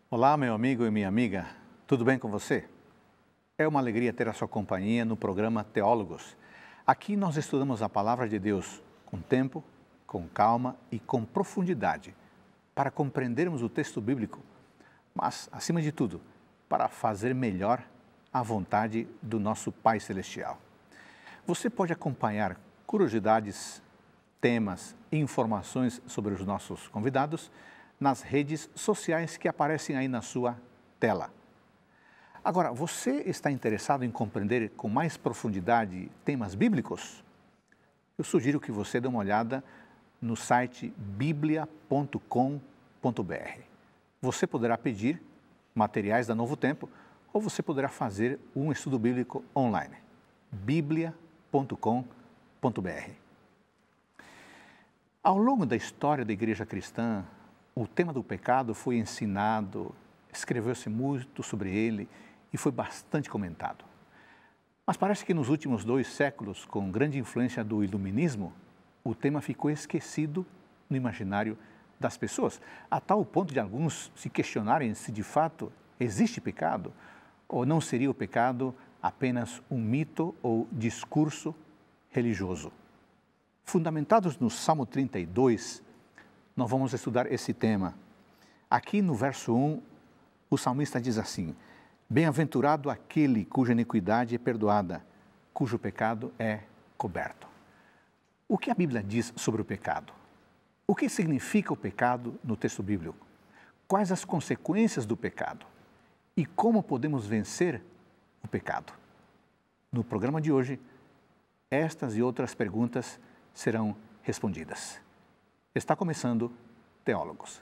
Olá, meu amigo e minha amiga, tudo bem com você? É uma alegria ter a sua companhia no programa Teólogos. Aqui nós estudamos a Palavra de Deus com tempo, com calma e com profundidade, para compreendermos o texto bíblico, mas, acima de tudo, para fazer melhor a vontade do nosso Pai Celestial. Você pode acompanhar curiosidades, temas e informações sobre os nossos convidados nas redes sociais que aparecem aí na sua tela. Agora, você está interessado em compreender com mais profundidade temas bíblicos? Eu sugiro que você dê uma olhada no site biblia.com.br. Você poderá pedir materiais da Novo Tempo ou você poderá fazer um estudo bíblico online. biblia.com.br. Ao longo da história da igreja cristã, o tema do pecado foi ensinado, escreveu-se muito sobre ele e foi bastante comentado. Mas parece que nos últimos 2 séculos, com grande influência do iluminismo, o tema ficou esquecido no imaginário das pessoas, a tal ponto de alguns se questionarem se de fato existe pecado ou não seria o pecado apenas um mito ou discurso religioso. Fundamentados no Salmo 32, nós vamos estudar esse tema. Aqui no verso 1, o salmista diz assim: bem-aventurado aquele cuja iniquidade é perdoada, cujo pecado é coberto. O que a Bíblia diz sobre o pecado? O que significa o pecado no texto bíblico? Quais as consequências do pecado? E como podemos vencer o pecado? No programa de hoje, estas e outras perguntas serão respondidas. Está começando Teólogos.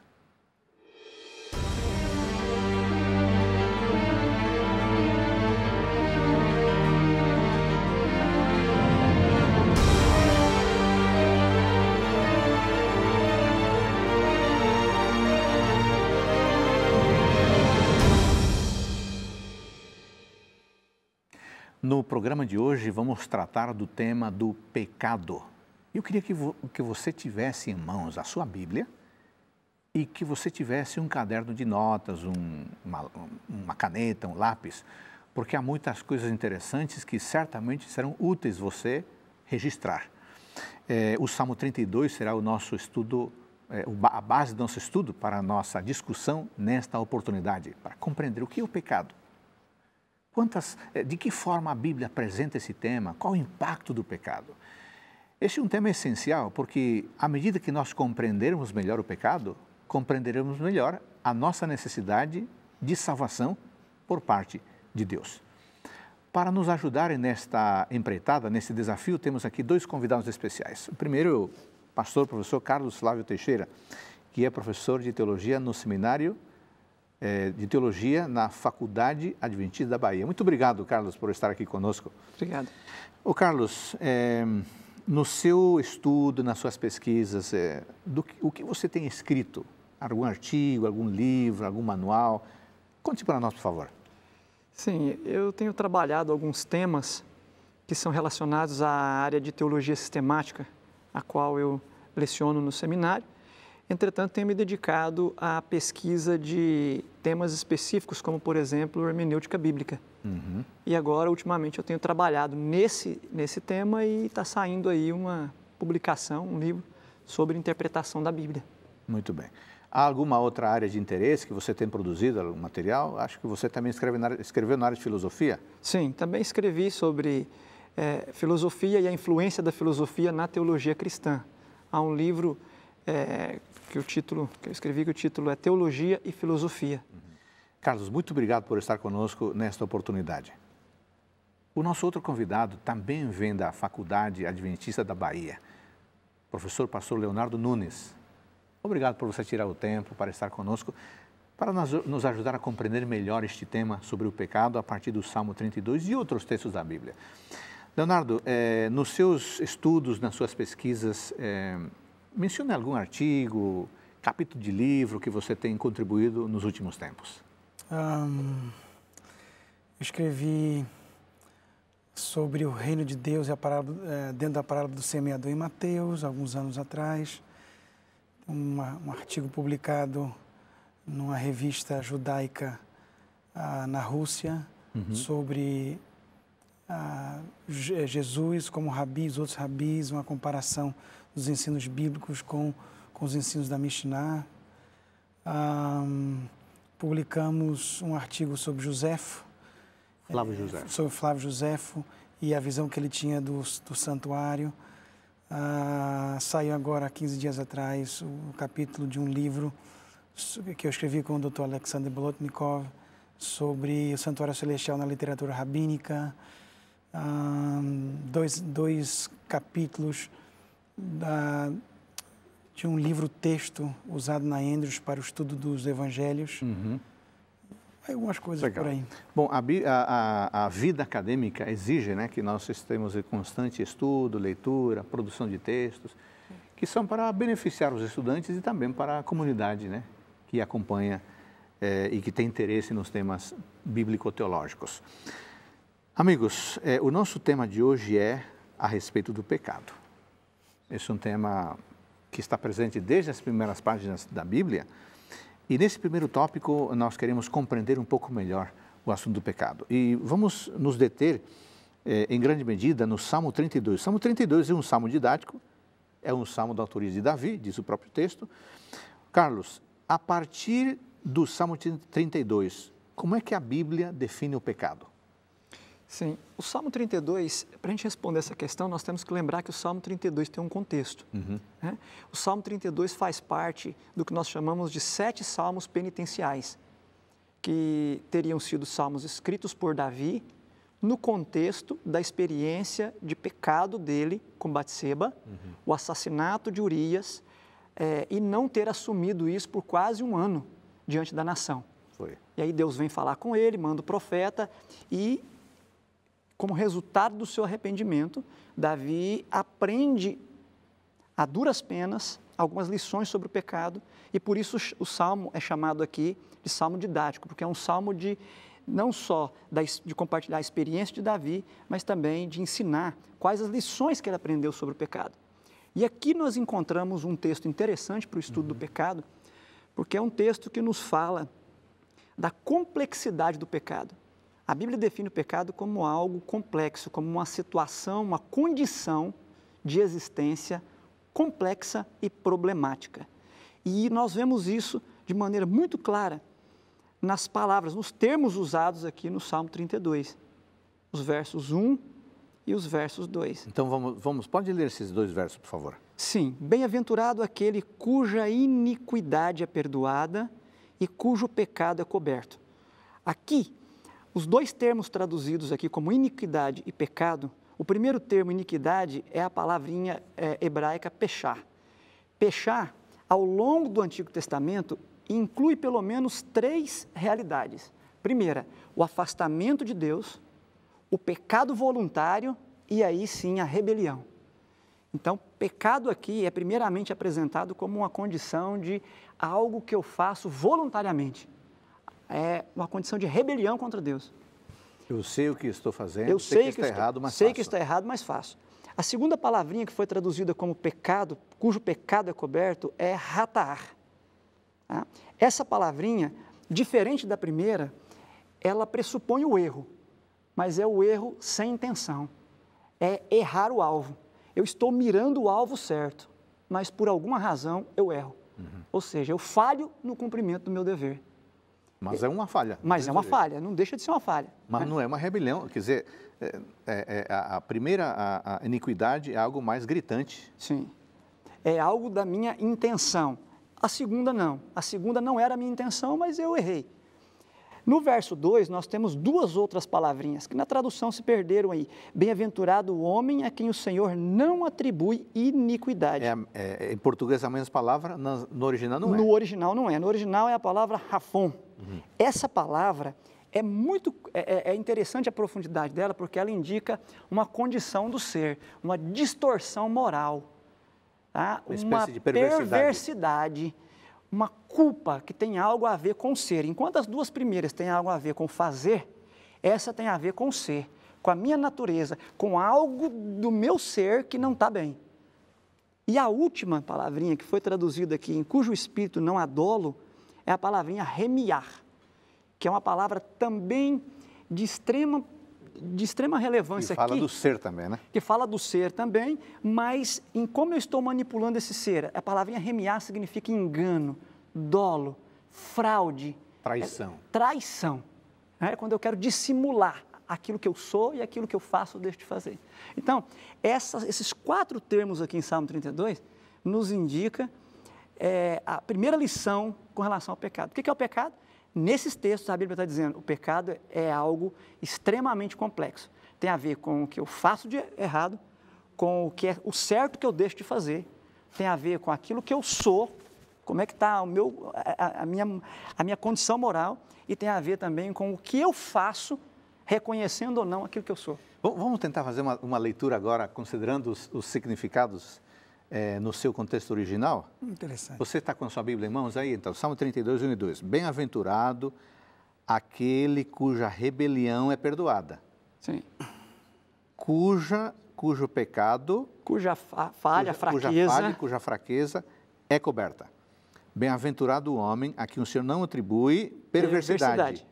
No programa de hoje vamos tratar do tema do pecado. Eu queria que você tivesse em mãos a sua Bíblia e que você tivesse um caderno de notas, uma caneta, um lápis, porque há muitas coisas interessantes que certamente serão úteis você registrar. O Salmo 32 será o nosso estudo, a base do nosso estudo para a nossa discussão nesta oportunidade, para compreender o que é o pecado. De que forma a Bíblia apresenta esse tema, qual o impacto do pecado. Este é um tema essencial porque, à medida que nós compreendermos melhor o pecado, compreenderemos melhor a nossa necessidade de salvação por parte de Deus. Para nos ajudarem nesta empreitada, nesse desafio, temos aqui 2 convidados especiais. O primeiro é o pastor professor Carlos Flávio Teixeira, que é professor de teologia no seminário de teologia na Faculdade Adventista da Bahia. Muito obrigado, Carlos, por estar aqui conosco. Obrigado. Ô Carlos, no seu estudo, nas suas pesquisas, o que você tem escrito? Algum artigo, algum livro, algum manual? Conte para nós, por favor. Sim, eu tenho trabalhado alguns temas que são relacionados à área de teologia sistemática, a qual eu leciono no seminário. Entretanto, tenho me dedicado à pesquisa de temas específicos, como, por exemplo, hermenêutica bíblica. Uhum. E agora, ultimamente, eu tenho trabalhado nesse tema e está saindo aí uma publicação, um livro sobre interpretação da Bíblia. Muito bem. Há alguma outra área de interesse que você tem produzido, algum material? Acho que você também escreveu na área de filosofia. Sim, também escrevi sobre filosofia e a influência da filosofia na teologia cristã. Há um livro que eu escrevi, que o título é Teologia e Filosofia. Carlos, muito obrigado por estar conosco nesta oportunidade. O nosso outro convidado também vem da Faculdade Adventista da Bahia, professor pastor Leonardo Nunes. Obrigado por você tirar o tempo para estar conosco, para nos ajudar a compreender melhor este tema sobre o pecado a partir do Salmo 32 e outros textos da Bíblia. Leonardo, nos seus estudos, nas suas pesquisas, mencione algum artigo, capítulo de livro que você tem contribuído nos últimos tempos. Eu escrevi sobre o reino de Deus e a parábola, dentro da parábola do semeador em Mateus, alguns anos atrás. Um artigo publicado numa revista judaica na Rússia, sobre Jesus como rabi, os outros rabis, uma comparação dos ensinos bíblicos com os ensinos da Mishnah. Publicamos um artigo sobre Joséfo, sobre Flávio Joséfo e a visão que ele tinha do santuário. Saiu agora, há 15 dias atrás, o capítulo de um livro que eu escrevi com o Dr. Alexander Bolotnikov sobre o Santuário Celestial na literatura rabínica. Dois capítulos de um livro-texto usado na Andrews para o estudo dos evangelhos. Algumas coisas Legal. Por aí. Bom, a vida acadêmica exige, né, que nós estejamos em constante estudo, leitura, produção de textos, que são para beneficiar os estudantes e também para a comunidade, né, que acompanha e que tem interesse nos temas bíblico-teológicos. Amigos, o nosso tema de hoje é a respeito do pecado. Esse é um tema que está presente desde as primeiras páginas da Bíblia. E nesse primeiro tópico, nós queremos compreender um pouco melhor o assunto do pecado. E vamos nos deter, em grande medida, no Salmo 32. Salmo 32 é um salmo didático, é um salmo da autoria de Davi, diz o próprio texto. Carlos, a partir do Salmo 32, como é que a Bíblia define o pecado? Sim, o Salmo 32, para a gente responder essa questão, nós temos que lembrar que o Salmo 32 tem um contexto. Né? O Salmo 32 faz parte do que nós chamamos de 7 salmos penitenciais, que teriam sido salmos escritos por Davi no contexto da experiência de pecado dele com Batseba, o assassinato de Urias, e não ter assumido isso por quase um ano diante da nação. Foi. E aí Deus vem falar com ele, manda o profeta e, como resultado do seu arrependimento, Davi aprende a duras penas algumas lições sobre o pecado e por isso o salmo é chamado aqui de salmo didático, porque é um salmo de não só de compartilhar a experiência de Davi, mas também de ensinar quais as lições que ele aprendeu sobre o pecado. E aqui nós encontramos um texto interessante para o estudo do pecado, porque é um texto que nos fala da complexidade do pecado. A Bíblia define o pecado como algo complexo, como uma situação, uma condição de existência complexa e problemática. E nós vemos isso de maneira muito clara nas palavras, nos termos usados aqui no Salmo 32, os versos 1 e os versos 2. Então pode ler esses 2 versos, por favor. Sim, bem-aventurado aquele cuja iniquidade é perdoada e cujo pecado é coberto. Aqui, os 2 termos traduzidos aqui como iniquidade e pecado, o primeiro termo, iniquidade, é a palavrinha hebraica pechá. Pechá, ao longo do Antigo Testamento, inclui pelo menos 3 realidades. Primeira, o afastamento de Deus, o pecado voluntário e aí sim a rebelião. Então, pecado aqui é primeiramente apresentado como uma condição de algo que eu faço voluntariamente. É uma condição de rebelião contra Deus. Eu sei o que estou fazendo, eu sei que está errado, mas sei que está errado, mas faço. A segunda palavrinha que foi traduzida como pecado, cujo pecado é coberto, é ratar. Tá? Essa palavrinha, diferente da primeira, ela pressupõe o erro, mas é o erro sem intenção. É errar o alvo. Eu estou mirando o alvo certo, mas por alguma razão eu erro. Ou seja, eu falho no cumprimento do meu dever. Mas é uma falha. Mas é uma falha, não deixa de ser uma falha. Mas não é uma rebelião, quer dizer, a primeira, a iniquidade é algo mais gritante. Sim, é algo da minha intenção. A segunda não. A segunda não era a minha intenção, mas eu errei. No verso 2, nós temos 2 outras palavrinhas que na tradução se perderam aí. Bem-aventurado o homem a quem o Senhor não atribui iniquidade. Em português a mesma palavra, no original não é. No original não é. No original é a palavra rafon. Essa palavra é interessante a profundidade dela, porque ela indica uma condição do ser, uma distorção moral, tá? Uma espécie de perversidade. Uma culpa que tem algo a ver com o ser. Enquanto as 2 primeiras têm algo a ver com fazer, essa tem a ver com o ser, com a minha natureza, com algo do meu ser que não está bem. E a última palavrinha que foi traduzida aqui, em cujo espírito não há dolo, é a palavrinha remiar, que é uma palavra também de extrema relevância aqui. Que fala do ser também, né? Que fala do ser também, mas em como eu estou manipulando esse ser. A palavrinha remiar significa engano, dolo, fraude. Traição. Traição. É quando eu quero dissimular aquilo que eu sou e aquilo que eu faço ou deixo de fazer. Então, esses 4 termos aqui em Salmo 32 nos indica a primeira lição com relação ao pecado. O que é o pecado? Nesses textos, a Bíblia está dizendo, o pecado é algo extremamente complexo. Tem a ver com o que eu faço de errado, com o que é o certo que eu deixo de fazer, tem a ver com aquilo que eu sou, como é que está a minha condição moral, e tem a ver também com o que eu faço, reconhecendo ou não aquilo que eu sou. Bom, vamos tentar fazer uma leitura agora, considerando os significados no seu contexto original? Interessante. Você está com a sua Bíblia em mãos aí? Então, Salmo 32, 1 e 2. Bem-aventurado aquele cuja rebelião é perdoada. Sim. Cujo pecado... Cuja fraqueza é coberta. Bem-aventurado o homem a quem o Senhor não atribui perversidade.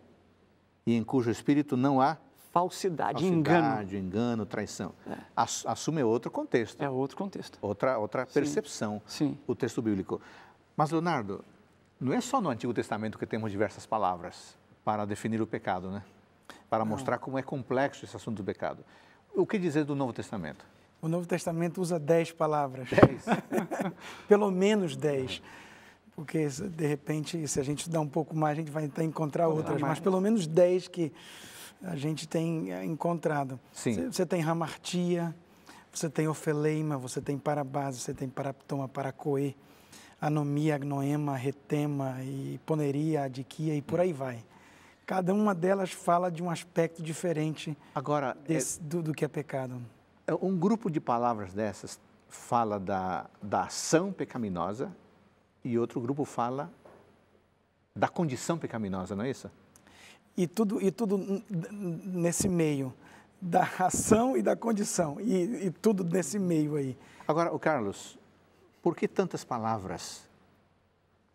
E em cujo espírito não há falsidade, engano, traição. Assume outro contexto. É outro contexto. Outra percepção, Sim. O texto bíblico. Mas, Leonardo, não é só no Antigo Testamento que temos diversas palavras para definir o pecado, né? Para mostrar como é complexo esse assunto do pecado. O que dizer do Novo Testamento? O Novo Testamento usa 10 palavras. 10? Pelo menos 10. Porque, de repente, se a gente estudar um pouco mais, a gente vai encontrar outras. Mas pelo menos 10 que a gente tem encontrado. Sim. Você tem hamartia, você tem ofeleima, você tem parabase, você tem paraptoma, paracoê, anomia, agnoema, retema, e poneria, adiquia, e por aí vai. Cada uma delas fala de um aspecto diferente do que é pecado. Um grupo de palavras dessas fala da ação pecaminosa e outro grupo fala da condição pecaminosa, não é isso? E tudo nesse meio, da ação e da condição, e tudo nesse meio aí. Agora, Carlos, por que tantas palavras?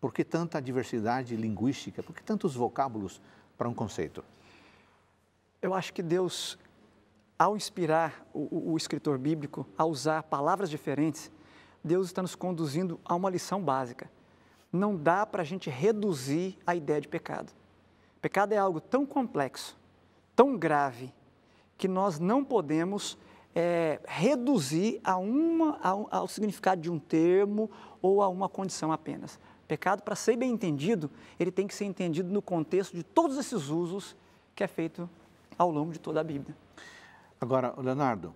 Por que tanta diversidade linguística? Por que tantos vocábulos para um conceito? Eu acho que Deus, ao inspirar o escritor bíblico a usar palavras diferentes, Deus está nos conduzindo a uma lição básica. Não dá para a gente reduzir a ideia de pecado. Pecado é algo tão complexo, tão grave, que nós não podemos reduzir ao significado de um termo ou a uma condição apenas. Pecado, para ser bem entendido, ele tem que ser entendido no contexto de todos esses usos que é feito ao longo de toda a Bíblia. Agora, Leonardo,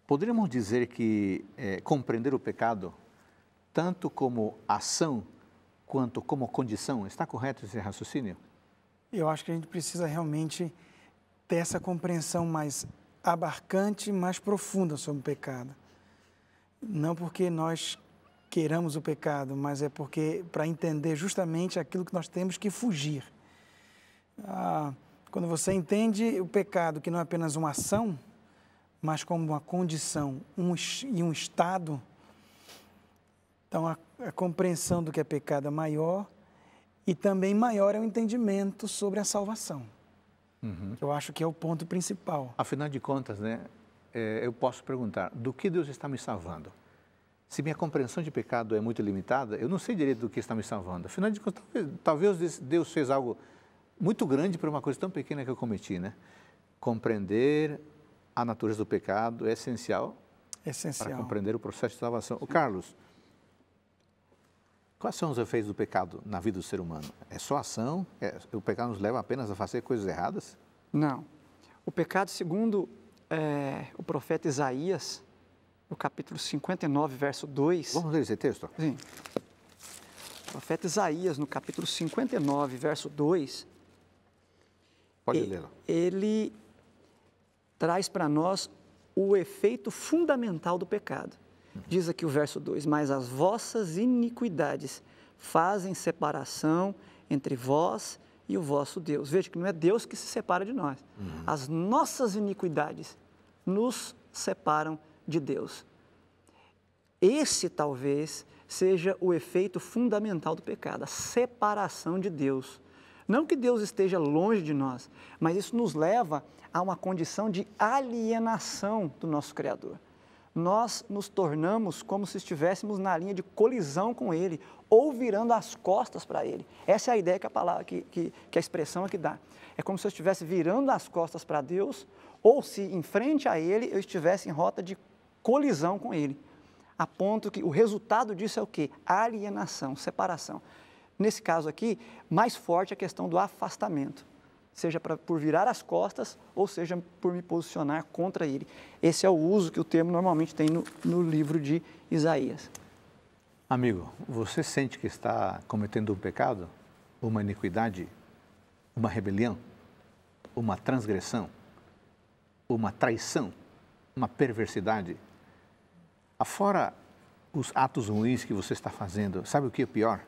poderíamos dizer que compreender o pecado, tanto como ação, quanto como condição, está correto esse raciocínio? Eu acho que a gente precisa realmente ter essa compreensão mais abarcante, mais profunda sobre o pecado. Não porque nós queiramos o pecado, mas é porque para entender justamente aquilo que nós temos que fugir. Quando você entende o pecado, que não é apenas uma ação, mas como uma condição e um estado, então a compreensão do que é pecado é maior e também maior é o entendimento sobre a salvação. Uhum. Eu acho que é o ponto principal. Afinal de contas, né, eu posso perguntar, do que Deus está me salvando? Se minha compreensão de pecado é muito limitada, eu não sei direito do que está me salvando. Afinal de contas, talvez Deus fez algo muito grande para uma coisa tão pequena que eu cometi, né? Compreender a natureza do pecado é essencial para compreender o processo de salvação. O Carlos, quais são os efeitos do pecado na vida do ser humano? É só ação? O pecado nos leva apenas a fazer coisas erradas? Não. O pecado, segundo o profeta Isaías, no capítulo 59, verso 2... Vamos ler esse texto? Sim. O profeta Isaías, no capítulo 59, verso 2... Pode lê-lo. Ele traz para nós o efeito fundamental do pecado. Diz aqui o verso 2, mas as vossas iniquidades fazem separação entre vós e o vosso Deus. Veja que não é Deus que se separa de nós. Uhum. As nossas iniquidades nos separam de Deus. Esse talvez seja o efeito fundamental do pecado, a separação de Deus. Não que Deus esteja longe de nós, mas isso nos leva a uma condição de alienação do nosso Criador. Nós nos tornamos como se estivéssemos na linha de colisão com Ele, ou virando as costas para Ele. Essa é a ideia que a palavra, que a expressão aqui dá. É como se eu estivesse virando as costas para Deus, ou se em frente a Ele eu estivesse em rota de colisão com Ele. A ponto que o resultado disso é o quê? Alienação, separação. Nesse caso aqui, mais forte a questão do afastamento. Seja por virar as costas, ou seja por me posicionar contra Ele. Esse é o uso que o termo normalmente tem no livro de Isaías. Amigo, você sente que está cometendo um pecado, uma iniquidade, uma rebelião, uma transgressão, uma traição, uma perversidade? Afora os atos ruins que você está fazendo, sabe o que é pior?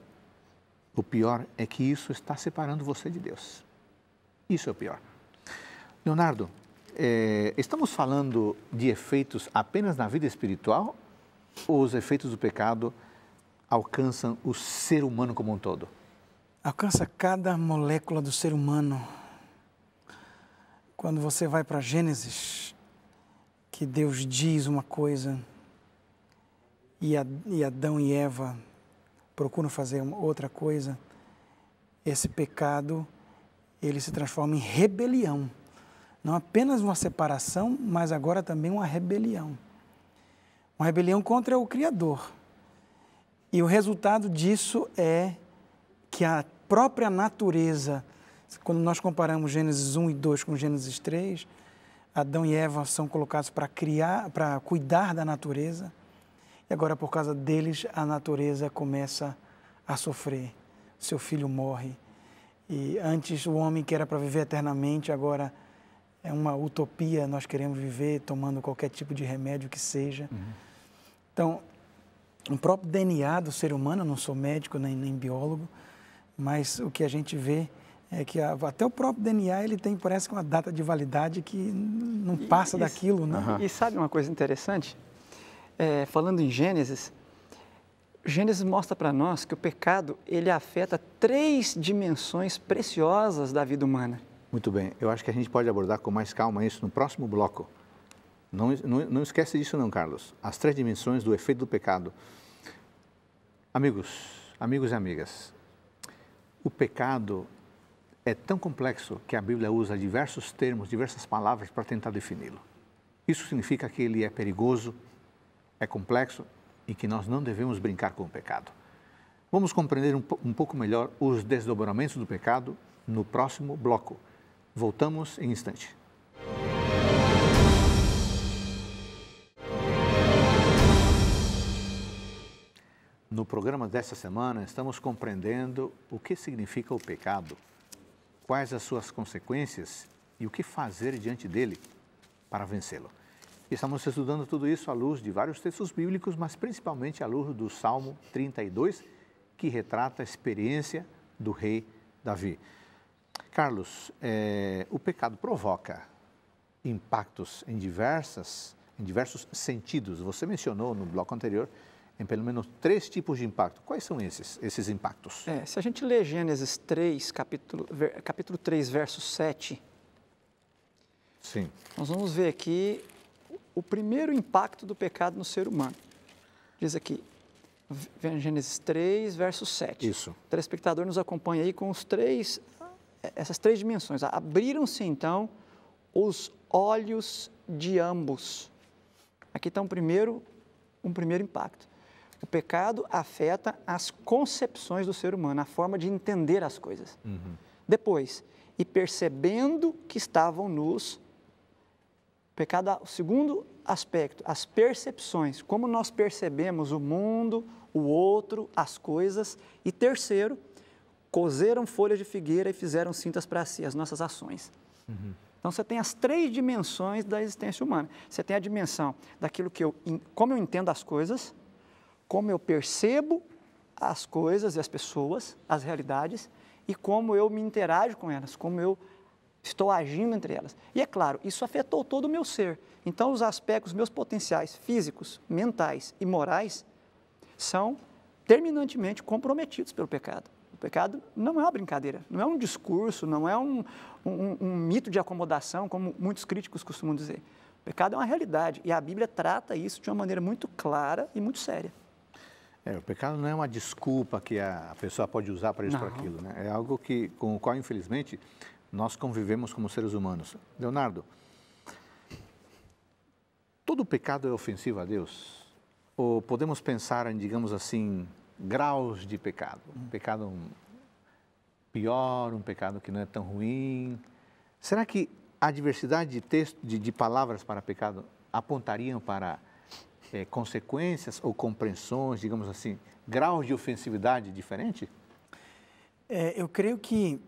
O pior é que isso está separando você de Deus. Isso é o pior. Leonardo, estamos falando de efeitos apenas na vida espiritual ou os efeitos do pecado alcançam o ser humano como um todo? Alcança cada molécula do ser humano. Quando você vai para Gênesis, que Deus diz uma coisa e Adão e Eva procuram fazer outra coisa, esse pecado, ele se transforma em rebelião. Não apenas uma separação, mas agora também uma rebelião. Uma rebelião contra o Criador. E o resultado disso é que a própria natureza, quando nós comparamos Gênesis 1 e 2 com Gênesis 3, Adão e Eva são colocados para cuidar da natureza. E agora, por causa deles, a natureza começa a sofrer. Seu filho morre. E antes o homem que era para viver eternamente, agora é uma utopia, nós queremos viver tomando qualquer tipo de remédio que seja. Então, o próprio DNA do ser humano, eu não sou médico nem biólogo, mas o que a gente vê é que até o próprio DNA ele tem, parece que uma data de validade que não passa daquilo. Né? E sabe uma coisa interessante? Falando em Gênesis mostra para nós que o pecado ele afeta 3 dimensões preciosas da vida humana. Muito bem, eu acho que a gente pode abordar com mais calma isso no próximo bloco. Não esquece disso não, Carlos. As 3 dimensões do efeito do pecado. Amigos e amigas, o pecado é tão complexo que a Bíblia usa diversos termos, diversas palavras para tentar defini-lo. Isso significa que ele é perigoso, é complexo e que nós não devemos brincar com o pecado. Vamos compreender um pouco melhor os desdobramentos do pecado no próximo bloco. Voltamos em instante. No programa desta semana, estamos compreendendo o que significa o pecado, quais as suas consequências e o que fazer diante dele para vencê-lo. Estamos estudando tudo isso à luz de vários textos bíblicos, mas principalmente à luz do Salmo 32, que retrata a experiência do rei Davi. Carlos, o pecado provoca impactos em diversos sentidos. Você mencionou no bloco anterior em pelo menos 3 tipos de impacto. Quais são esses impactos? Se a gente ler Gênesis 3, capítulo 3, verso 7, sim, nós vamos ver aqui o primeiro impacto do pecado no ser humano. Diz aqui, Gênesis 3, verso 7. Isso. O telespectador nos acompanha aí com essas 3 dimensões. Abriram-se então os olhos de ambos. Aqui está um primeiro impacto. O pecado afeta as concepções do ser humano, a forma de entender as coisas. Depois, e percebendo que estavam nus, o segundo aspecto, as percepções, como nós percebemos o mundo, o outro, as coisas. E terceiro, coseram folhas de figueira e fizeram cintas para si, as nossas ações. Então, você tem as 3 dimensões da existência humana. Você tem a dimensão daquilo como eu entendo as coisas, como eu percebo as coisas e as pessoas, as realidades, e como eu me interajo com elas, como eu estou agindo entre elas. E é claro, isso afetou todo o meu ser. Então, os aspectos, meus potenciais físicos, mentais e morais são terminantemente comprometidos pelo pecado. O pecado não é uma brincadeira, não é um discurso, não é um mito de acomodação, como muitos críticos costumam dizer. O pecado é uma realidade e a Bíblia trata isso de uma maneira muito clara e muito séria. O pecado não é uma desculpa que a pessoa pode usar para isso ou para aquilo, né? É algo com o qual, infelizmente, nós convivemos como seres humanos. Leonardo, todo pecado é ofensivo a Deus? Ou podemos pensar em, digamos assim, graus de pecado? Um pecado pior, um pecado que não é tão ruim? Será que a diversidade de texto, de palavras para pecado apontariam para consequências ou compreensões, digamos assim, graus de ofensividade diferentes? Eu creio que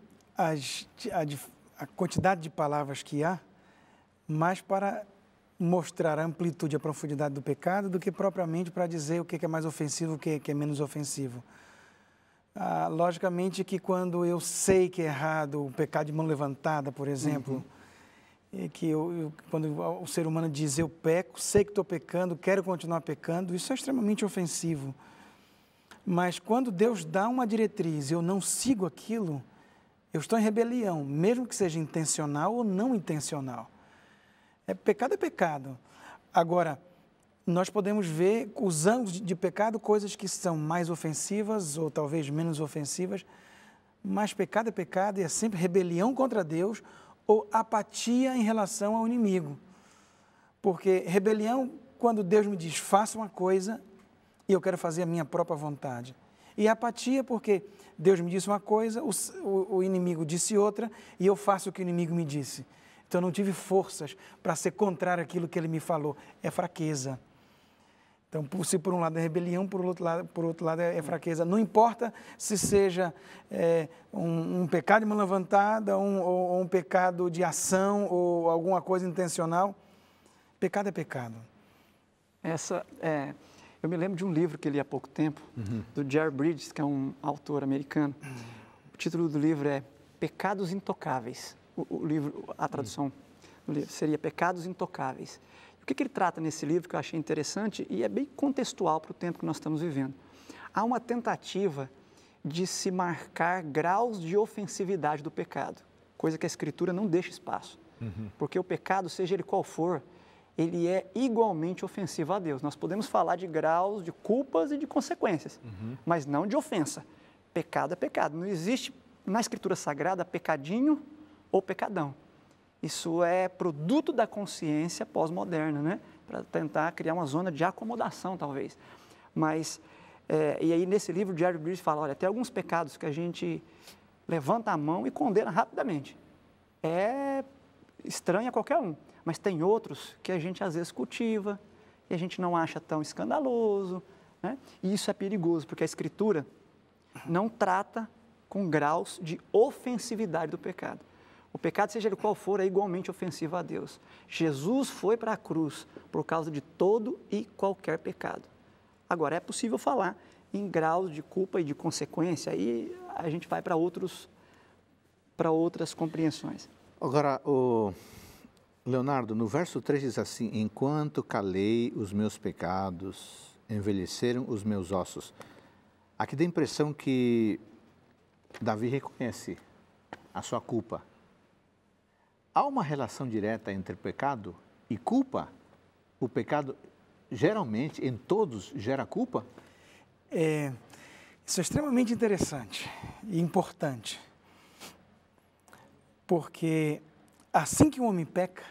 a quantidade de palavras que há, mais para mostrar a amplitude e a profundidade do pecado do que propriamente para dizer o que é mais ofensivo, o que é menos ofensivo. Logicamente que quando eu sei que é errado o pecado de mão levantada, por exemplo, que quando o ser humano diz eu peco, sei que estou pecando, quero continuar pecando, isso é extremamente ofensivo. Mas quando Deus dá uma diretriz e eu não sigo aquilo, eu estou em rebelião, mesmo que seja intencional ou não intencional. Pecado é pecado. Agora, nós podemos ver, usando de pecado, coisas que são mais ofensivas ou talvez menos ofensivas, mas pecado é pecado e é sempre rebelião contra Deus ou apatia em relação ao inimigo. Porque rebelião, quando Deus me diz, faça uma coisa e eu quero fazer a minha própria vontade. E apatia, porque Deus me disse uma coisa, o inimigo disse outra e eu faço o que o inimigo me disse. Então, eu não tive forças para ser contrário àquilo que ele me falou. É fraqueza. Então, se por um lado é rebelião, por outro lado é fraqueza. Não importa se seja um pecado de mão levantada, ou um pecado de ação, ou alguma coisa intencional. Pecado é pecado. Eu me lembro de um livro que eu li há pouco tempo, do Jerry Bridges, que é um autor americano. O título do livro é Pecados Intocáveis. A tradução do livro seria Pecados Intocáveis. O que ele trata nesse livro que eu achei interessante e é bem contextual para o tempo que nós estamos vivendo. Há uma tentativa de se marcar graus de ofensividade do pecado, coisa que a Escritura não deixa espaço. Porque o pecado, seja ele qual for, ele é igualmente ofensivo a Deus. Nós podemos falar de graus, de culpas e de consequências, mas não de ofensa. Pecado é pecado. Não existe na Escritura Sagrada pecadinho ou pecadão. Isso é produto da consciência pós-moderna, né? Para tentar criar uma zona de acomodação, talvez. Mas, e aí nesse livro, Jerry Bridges fala, olha, tem alguns pecados que a gente levanta a mão e condena rapidamente. É estranho a qualquer um, mas tem outros que a gente às vezes cultiva e a gente não acha tão escandaloso, né? E isso é perigoso, porque a Escritura não trata com graus de ofensividade do pecado. O pecado, seja ele qual for, é igualmente ofensivo a Deus. Jesus foi para a cruz por causa de todo e qualquer pecado. Agora, é possível falar em graus de culpa e de consequência, aí a gente vai para outras compreensões. Agora, Leonardo, no verso 3 diz assim, enquanto calei os meus pecados, envelheceram os meus ossos. Aqui dá a impressão que Davi reconhece a sua culpa. Há uma relação direta entre pecado e culpa? O pecado, geralmente, em todos, gera culpa? Isso é extremamente interessante e importante. Porque assim que o homem peca,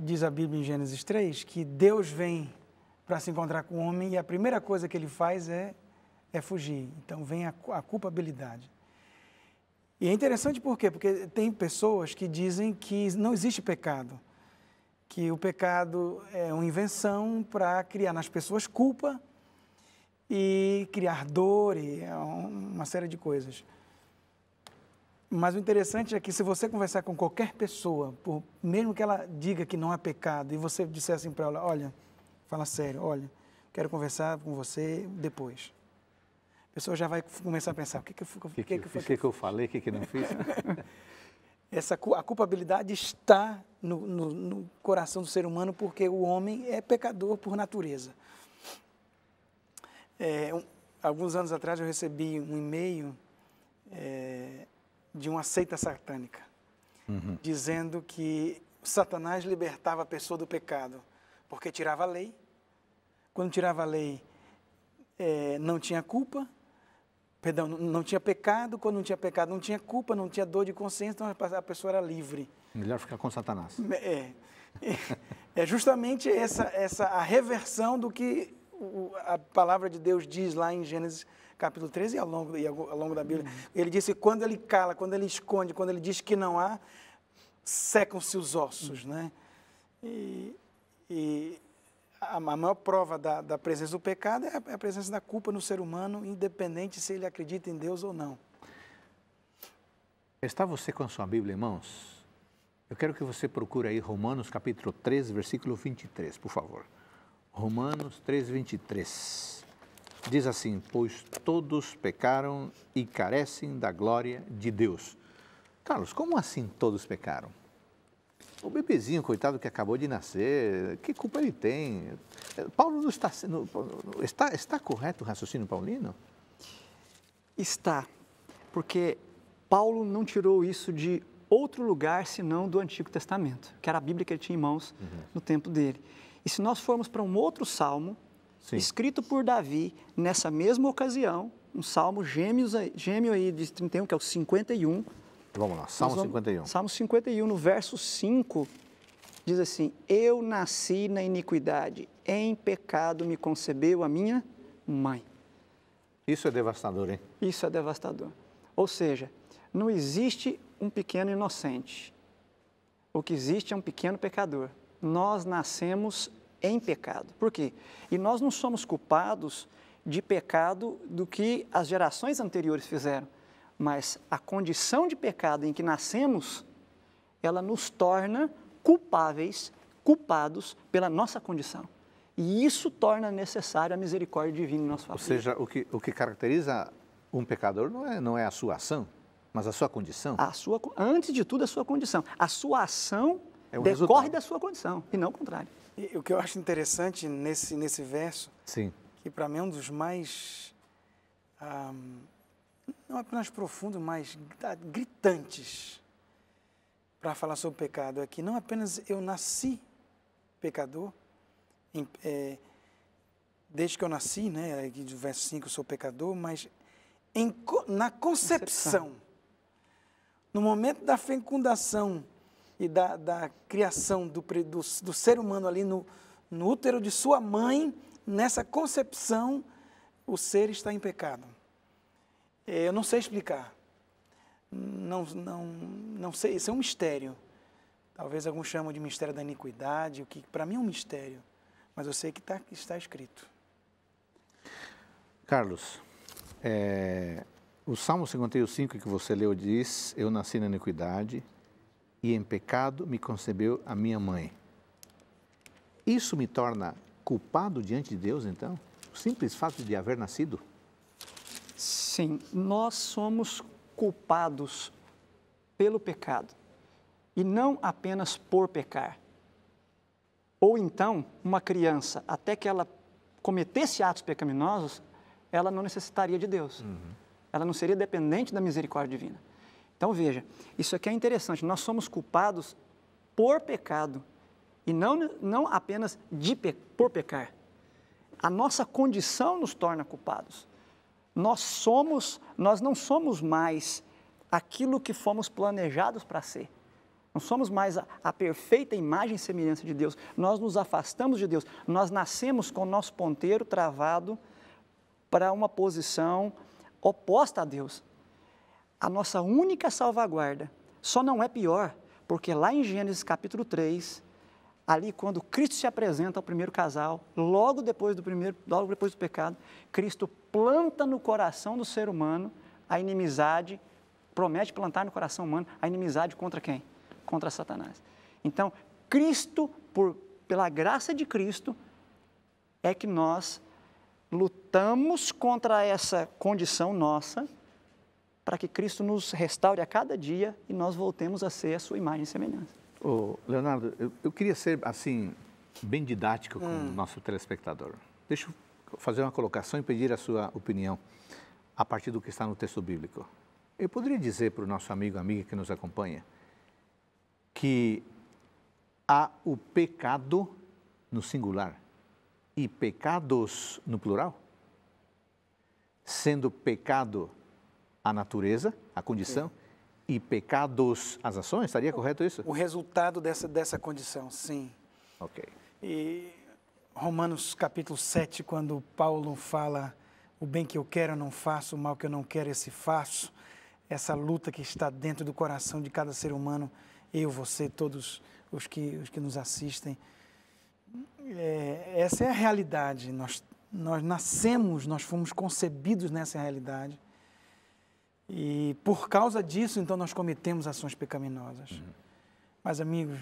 diz a Bíblia em Gênesis 3, que Deus vem para se encontrar com o homem e a primeira coisa que ele faz é fugir. Então vem a culpabilidade. E é interessante por quê? Porque tem pessoas que dizem que não existe pecado, que o pecado é uma invenção para criar nas pessoas culpa e criar dor e uma série de coisas. Mas o interessante é que se você conversar com qualquer pessoa, mesmo que ela diga que não há pecado, e você disser assim para ela, olha, fala sério, olha, quero conversar com você depois. A pessoa já vai começar a pensar, o que eu falei, o que não fiz? A culpabilidade está no coração do ser humano porque o homem é pecador por natureza. Alguns anos atrás eu recebi um e-mail de uma seita satânica, dizendo que Satanás libertava a pessoa do pecado, porque tirava a lei. Quando tirava a lei, não tinha culpa, perdão, não tinha pecado. Quando não tinha pecado, não tinha culpa, não tinha dor de consciência, então a pessoa era livre. Melhor ficar com Satanás. É justamente essa a reversão do que a palavra de Deus diz lá em Gênesis capítulo 13 e ao longo da Bíblia. Ele disse que quando ele cala, quando ele esconde, quando ele diz que não há, secam-se os ossos, né? E a maior prova da presença do pecado é a presença da culpa no ser humano, independente se ele acredita em Deus ou não. Está você com a sua Bíblia, irmãos? Eu quero que você procure aí Romanos capítulo 13, versículo 23, por favor. Romanos 13, 23. Diz assim: pois todos pecaram e carecem da glória de Deus. Carlos, como assim todos pecaram? O bebezinho, coitado, que acabou de nascer, que culpa ele tem? Paulo não está sendo... Está correto o raciocínio paulino? Está, porque Paulo não tirou isso de outro lugar senão do Antigo Testamento, que era a Bíblia que ele tinha em mãos no tempo dele. E se nós formos para um outro salmo, escrito por Davi, nessa mesma ocasião, um salmo gêmeo aí de 31, que é o 51. Vamos lá, Salmo 51. Salmo 51, no verso 5, diz assim: eu nasci na iniquidade, em pecado me concebeu a minha mãe. Isso é devastador, hein? Isso é devastador. Ou seja, não existe um pequeno inocente. O que existe é um pequeno pecador. Nós nascemos em pecado. Por quê? E nós não somos culpados de pecado do que as gerações anteriores fizeram, mas a condição de pecado em que nascemos, ela nos torna culpados pela nossa condição. E isso torna necessária a misericórdia divina em nosso favor. Ou seja, o que caracteriza um pecador não é a sua ação, mas a sua condição? Antes de tudo, a sua condição. A sua ação decorre resultado da sua condição, e não o contrário. E o que eu acho interessante nesse verso, que para mim é um dos mais, não apenas profundos, mas gritantes para falar sobre o pecado, é que não apenas eu nasci pecador, desde que eu nasci, né, aqui do verso 5 eu sou pecador, mas na concepção, no momento da fecundação e da criação do ser humano ali no útero de sua mãe, nessa concepção, o ser está em pecado. Eu não sei explicar. Não sei, isso é um mistério. Talvez alguns chamam de mistério da iniquidade, o que para mim é um mistério, mas eu sei que está escrito. Carlos, o Salmo 55 que você leu diz: eu nasci na iniquidade e em pecado me concebeu a minha mãe. Isso me torna culpado diante de Deus, então? O simples fato de haver nascido? Sim, nós somos culpados pelo pecado e não apenas por pecar. Ou então, uma criança, até que ela cometesse atos pecaminosos, ela não necessitaria de Deus. Ela não seria dependente da misericórdia divina. Então, veja, isso aqui é interessante. Nós somos culpados por pecado e não apenas por pecar. A nossa condição nos torna culpados. Nós não somos mais aquilo que fomos planejados para ser. Não somos mais a perfeita imagem e semelhança de Deus. Nós nos afastamos de Deus. Nós nascemos com o nosso ponteiro travado para uma posição oposta a Deus. A nossa única salvaguarda só não é pior, porque lá em Gênesis capítulo 3, ali quando Cristo se apresenta ao primeiro casal, logo depois do pecado, Cristo planta no coração do ser humano a inimizade, promete plantar no coração humano a inimizade contra quem? Contra Satanás. Então, Cristo, pela graça de Cristo, é que nós lutamos contra essa condição nossa, para que Cristo nos restaure a cada dia e nós voltemos a ser a sua imagem e semelhança. Leonardo, eu queria ser, assim, bem didático com o nosso telespectador. Deixa eu fazer uma colocação e pedir a sua opinião a partir do que está no texto bíblico. Eu poderia dizer para o nosso amigo, amiga que nos acompanha, que há o pecado no singular e pecados no plural? Sendo pecado a natureza, a condição, e pecados as ações, estaria correto isso? O resultado dessa condição, sim. Ok. E Romanos capítulo 7, quando Paulo fala, o bem que eu quero eu não faço, o mal que eu não quero esse faço, essa luta que está dentro do coração de cada ser humano, eu, você, todos os que nos assistem, essa é a realidade. Nós nascemos, nós fomos concebidos nessa realidade. E por causa disso, então, nós cometemos ações pecaminosas. Mas, amigos,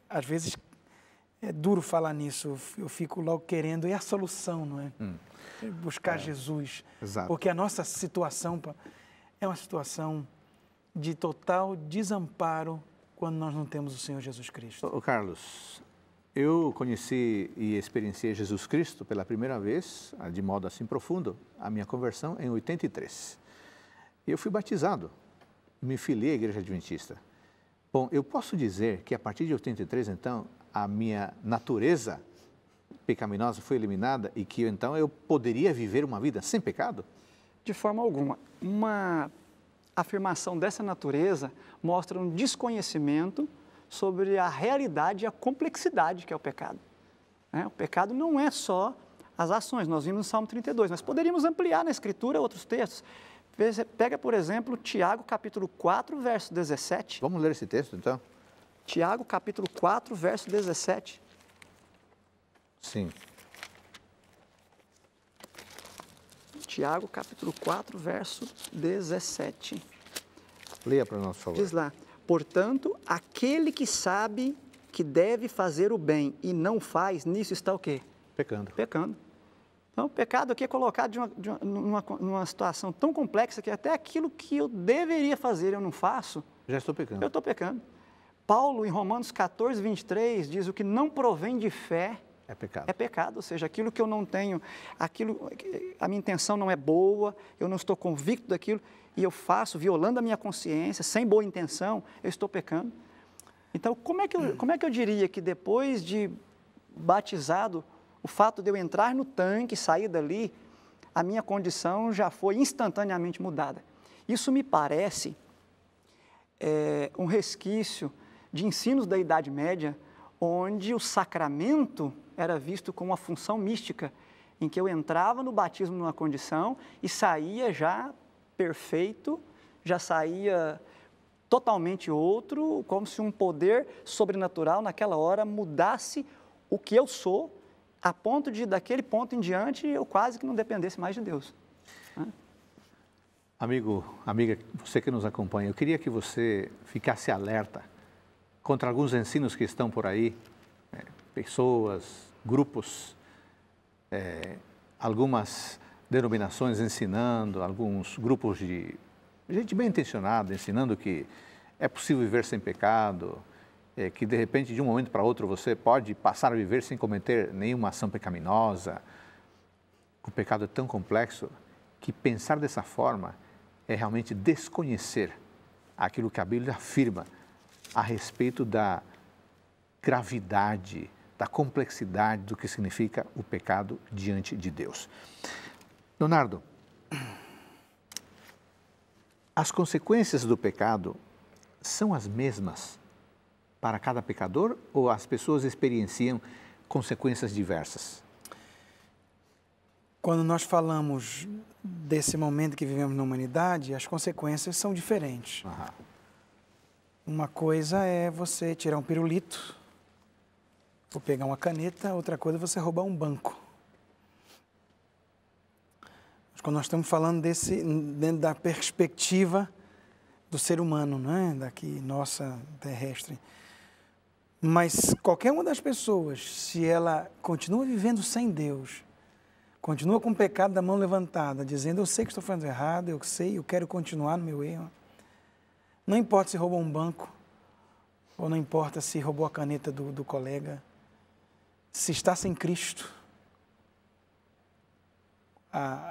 às vezes é duro falar nisso, eu fico logo querendo, e a solução, não é? Buscar Jesus. Exato. Porque a nossa situação é uma situação de total desamparo quando nós não temos o Senhor Jesus Cristo. Ô, Carlos, eu conheci e experienciei Jesus Cristo pela primeira vez, de modo assim profundo, a minha conversão em 83. Eu fui batizado, me filiei à Igreja Adventista. Bom, eu posso dizer que a partir de 83, então, a minha natureza pecaminosa foi eliminada e que, então, eu poderia viver uma vida sem pecado? De forma alguma. Uma afirmação dessa natureza mostra um desconhecimento sobre a realidade e a complexidade que é o pecado. O pecado não é só as ações, nós vimos no Salmo 32, mas poderíamos ampliar na Escritura outros textos. Pega, por exemplo, Tiago, capítulo 4, verso 17. Vamos ler esse texto, então? Tiago, capítulo 4, verso 17. Sim. Tiago, capítulo 4, verso 17. Leia para nós, por favor. Diz lá, portanto, aquele que sabe que deve fazer o bem e não faz, nisso está o quê? Pecando. Pecando. Então, o pecado aqui é colocado numa situação tão complexa que até aquilo que eu deveria fazer eu não faço. Já estou pecando. Eu estou pecando. Paulo, em Romanos 14, 23, diz o que não provém de fé é pecado. É pecado, ou seja, aquilo que eu não tenho, a minha intenção não é boa, eu não estou convicto daquilo e eu faço, violando a minha consciência, sem boa intenção, eu estou pecando. Então, como é que eu diria que depois de batizado, o fato de eu entrar no tanque, sair dali, a minha condição já foi instantaneamente mudada? Isso me parece um resquício de ensinos da Idade Média, onde o sacramento era visto como uma função mística, em que eu entrava no batismo numa condição e saía já perfeito, já saía totalmente outro, como se um poder sobrenatural naquela hora mudasse o que eu sou, a ponto de, daquele ponto em diante, eu quase que não dependesse mais de Deus. Amigo, amiga, você que nos acompanha, eu queria que você ficasse alerta contra alguns ensinos que estão por aí, pessoas, grupos, algumas denominações ensinando, alguns grupos de gente bem intencionada ensinando que é possível viver sem pecado, que de repente de um momento para outro você pode passar a viver sem cometer nenhuma ação pecaminosa. O pecado é tão complexo que pensar dessa forma é realmente desconhecer aquilo que a Bíblia afirma a respeito da gravidade, da complexidade do que significa o pecado diante de Deus. Leonardo, as consequências do pecado são as mesmas para cada pecador ou as pessoas experienciam consequências diversas? Quando nós falamos desse momento que vivemos na humanidade, as consequências são diferentes. Uma coisa é você tirar um pirulito, ou pegar uma caneta, outra coisa é você roubar um banco. Mas quando nós estamos falando dentro da perspectiva do ser humano, né? Daqui, nossa, terrestre. Mas qualquer uma das pessoas, se ela continua vivendo sem Deus, continua com o pecado da mão levantada, dizendo, eu sei que estou fazendo errado, eu sei, eu quero continuar no meu erro. Não importa se roubou um banco, ou não importa se roubou a caneta do colega, se está sem Cristo,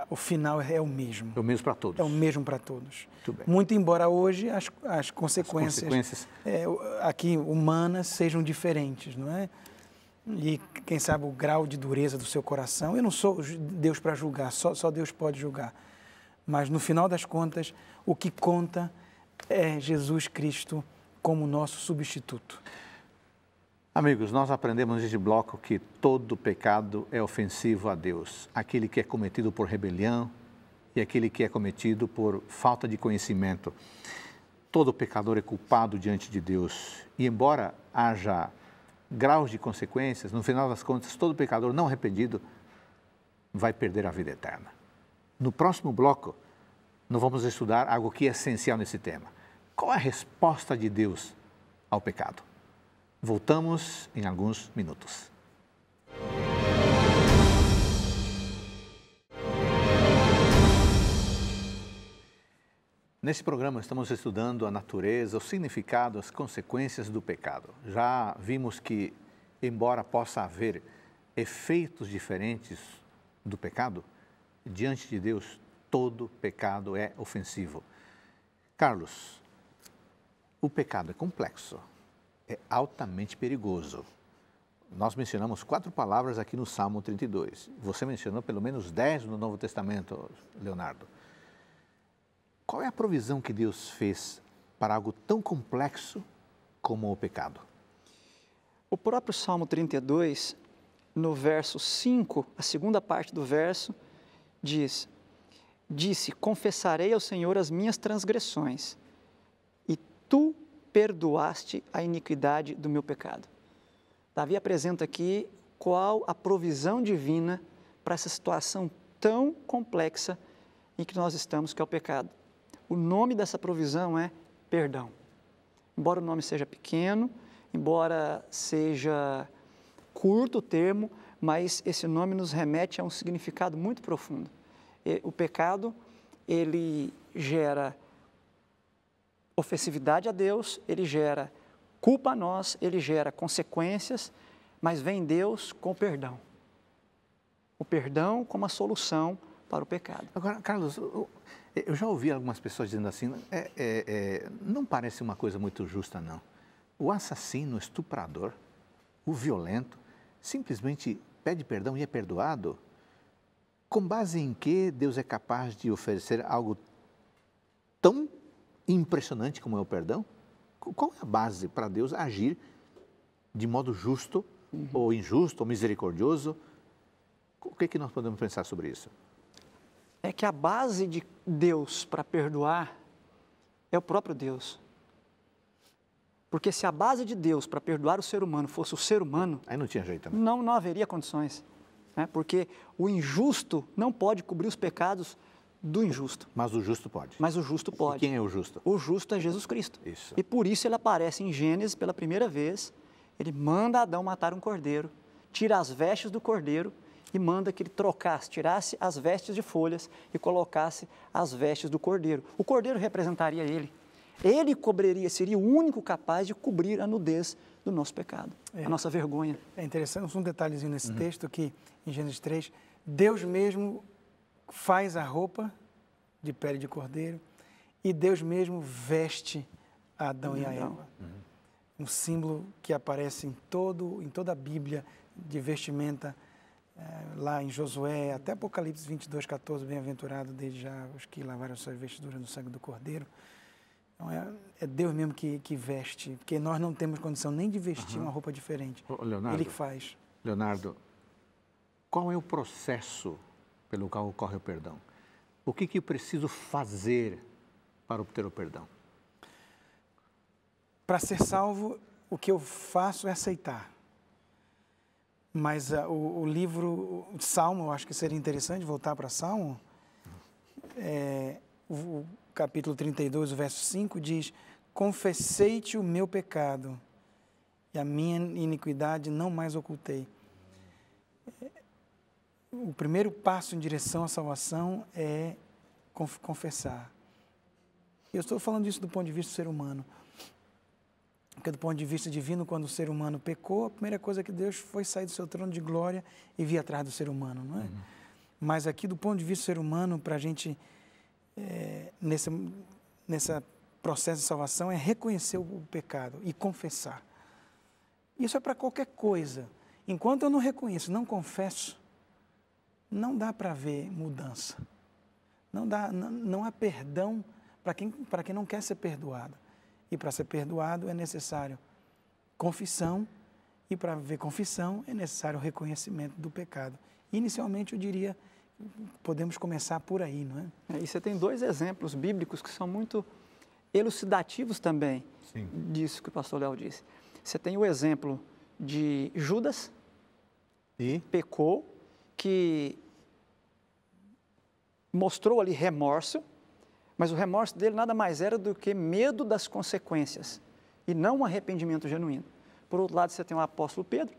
o final é o mesmo. É o mesmo para todos. É o mesmo para todos. Muito bem. Muito embora hoje as consequências aqui humanas sejam diferentes, não é? E quem sabe o grau de dureza do seu coração. Eu não sou Deus para julgar, só Deus pode julgar. Mas no final das contas, o que conta é Jesus Cristo como nosso substituto. Amigos, nós aprendemos neste bloco que todo pecado é ofensivo a Deus. Aquele que é cometido por rebelião e aquele que é cometido por falta de conhecimento. Todo pecador é culpado diante de Deus. E embora haja graus de consequências, no final das contas, todo pecador não arrependido vai perder a vida eterna. No próximo bloco, nós vamos estudar algo que é essencial nesse tema. Qual é a resposta de Deus ao pecado? Voltamos em alguns minutos. Nesse programa estamos estudando a natureza, o significado, as consequências do pecado. Já vimos que, embora possa haver efeitos diferentes do pecado, diante de Deus, todo pecado é ofensivo. Carlos, o pecado é complexo, é altamente perigoso. Nós mencionamos 4 palavras aqui no Salmo 32. Você mencionou pelo menos 10 no Novo Testamento, Leonardo. Qual é a provisão que Deus fez para algo tão complexo como o pecado? O próprio Salmo 32, no verso 5, a segunda parte do verso, disse, confessarei ao Senhor as minhas transgressões, e tu perdoaste a iniquidade do meu pecado. Davi apresenta aqui qual a provisão divina para essa situação tão complexa em que nós estamos, que é o pecado. O nome dessa provisão é perdão. Embora o nome seja pequeno, embora seja curto o termo, mas esse nome nos remete a um significado muito profundo. O pecado, ele gera ofensividade a Deus, ele gera culpa a nós, ele gera consequências, mas vem Deus com perdão. O perdão como a solução para o pecado. Agora, Carlos, eu já ouvi algumas pessoas dizendo assim, não parece uma coisa muito justa, não. O assassino, o estuprador, o violento, simplesmente pede perdão e é perdoado? Com base em que Deus é capaz de oferecer algo tão impressionante como é o perdão? Qual é a base para Deus agir de modo justo, ou injusto, ou misericordioso? O que nós podemos pensar sobre isso? É que a base de Deus para perdoar é o próprio Deus. Porque se a base de Deus para perdoar o ser humano fosse o ser humano... Aí não tinha jeito, né? Não haveria condições. Né? Porque o injusto não pode cobrir os pecados do injusto. Mas o justo pode. Mas o justo pode. E quem é o justo? O justo é Jesus Cristo. Isso. E por isso ele aparece em Gênesis pela primeira vez. Ele manda Adão matar um cordeiro, tira as vestes do cordeiro e manda que ele trocasse, tirasse as vestes de folhas e colocasse as vestes do cordeiro. O cordeiro representaria ele. Ele cobriria, seria o único capaz de cobrir a nudez do nosso pecado, a nossa vergonha. É interessante, um detalhezinho nesse texto que, em Gênesis 3, Deus mesmo faz a roupa de pele de cordeiro e Deus mesmo veste Adão e a Eva. Um símbolo que aparece em toda a Bíblia de vestimenta, lá em Josué, até Apocalipse 22, 14, bem-aventurado desde já os que lavaram suas vestiduras no sangue do cordeiro. Então, é Deus mesmo que veste, porque nós não temos condição nem de vestir uma roupa diferente. Leonardo, Ele que faz. Leonardo, qual é o processo pelo qual ocorre o perdão? O que eu preciso fazer para obter o perdão? Para ser salvo, o que eu faço é aceitar. Mas o livro Salmo, eu acho que seria interessante voltar para Salmo. O capítulo 32, o verso 5 diz: confessei-te o meu pecado e a minha iniquidade não mais ocultei. O primeiro passo em direção à salvação é confessar. Eu estou falando isso do ponto de vista do ser humano. Porque do ponto de vista divino, quando o ser humano pecou, a primeira coisa que Deus foi sair do seu trono de glória e vir atrás do ser humano, não é? Mas aqui, do ponto de vista do ser humano, para a gente, nesse processo de salvação, é reconhecer o pecado e confessar. Isso é para qualquer coisa. Enquanto eu não reconheço, não confesso, não dá para ver mudança. Não há perdão para quem não quer ser perdoado. E para ser perdoado é necessário confissão, e para ver confissão é necessário o reconhecimento do pecado. Inicialmente, eu diria, podemos começar por aí, não é? E você tem 2 exemplos bíblicos que são muito elucidativos também. Sim. Disso que o pastor Léo disse. Você tem o exemplo de Judas, que pecou, que mostrou ali remorso, mas o remorso dele nada mais era do que medo das consequências e não um arrependimento genuíno. Por outro lado, você tem o apóstolo Pedro,